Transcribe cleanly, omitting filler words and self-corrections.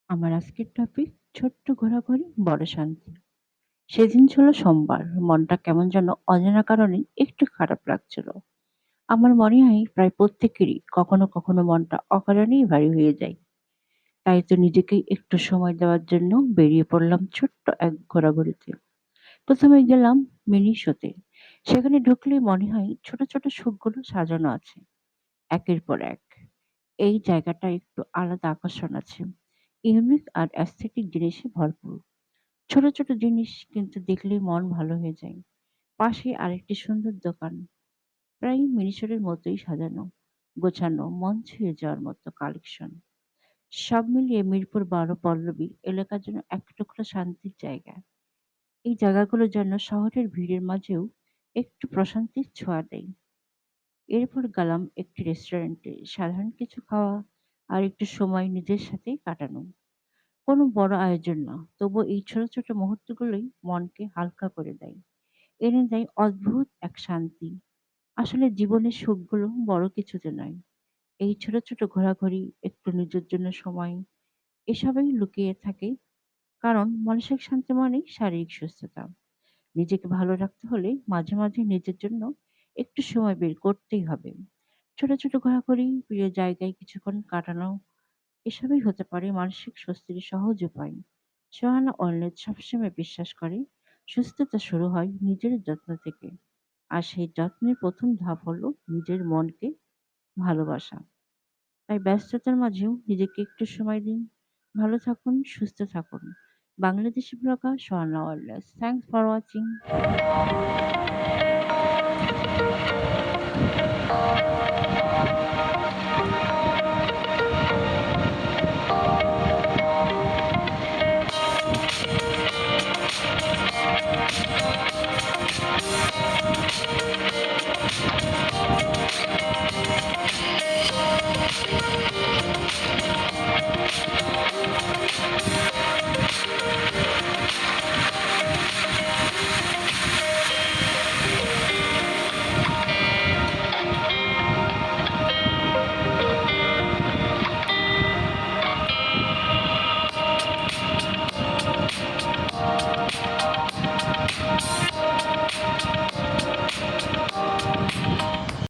আমার আজকের টপিক ছোট্ট ঘোরাঘুরি বড় শান্তি। সেদিন ছিল সোমবার। মনটা কেমন যেন অজানা কারণে একটু খারাপ লাগছিল। আমার মনে হয় প্রায় প্রত্যেকেরই কখনো কখনো মনটা অকারণেই ভারী হয়ে যায়। তাই তো নিজেকে একটু সময় দেওয়ার জন্য বেরিয়ে পড়লাম ছোট্ট এক ঘোরাঘুরিতে। প্রথমে গেলাম মিনি শোতে। সেখানে ঢুকলেই মনে হয় ছোট ছোট সুখগুলো সাজানো আছে একের পর এক। এই জায়গাটা একটু আলাদা আকর্ষণ আছে। ইউনিক আর অ্যাস্থেটিক জিনিসে ভরপুর। ছোট ছোট জিনিস কিন্তু দেখলেই মন ভালো হয়ে যায়। পাশে আরেকটি সুন্দর দোকান, প্রায় মিনিসরের মতোই সাজানো, গোছানো, মন ছুঁয়ে যাওয়ার মতো কালেকশন। সব মিলিয়ে মিরপুর ১২ পল্লবী এলাকার জন্য এক টুকরো শান্তির জায়গা। এই জায়গাগুলো যেন শহরের ভিড়ের মাঝেও একটু প্রশান্তির ছোঁয়া দেয়। এরপর গেলাম একটি রেস্টুরেন্টে, সাধারণ কিছু খাওয়া আর একটু সময় নিজের সাথে কাটানো। কোনো বড় আয়োজন না, তবুও এই ছোট ছোট মুহূর্তগুলোই মনকে হালকা করে দেয়, এনে দেয় অদ্ভুত এক শান্তি। আসলে জীবনের সুখগুলো বড় কিছুতে নয়, এই ছোট ছোট ঘোরাঘুরি, একটু নিজের জন্য সময়, এসবই লুকিয়ে থাকে। কারণ মানসিক শান্তি মানেই শারীরিক সুস্থতা। নিজেকে ভালো রাখতে হলে মাঝে মাঝে নিজের জন্য একটু সময় বের করতেই হবে। ছোট ছোট ঘোরাঘুরি, প্রিয় জায়গায় কিছুক্ষণ কাটানো, এসবই হতে পারে মানসিক স্বস্তির সহজ উপায়। সোহানা অর্নেজ সবসময় বিশ্বাস করে সুস্থতা শুরু হয় নিজের যত্ন থেকে। আর সেই যত্নের প্রথম ধাপ হলো নিজের মনকে ভালোবাসা। তাই ব্যস্ততার মাঝেও নিজেকে একটু সময় দিন। ভালো থাকুন, সুস্থ থাকুন। বাংলাদেশি ব্লগার সোহানা অর্নেজ। Thanks for watching.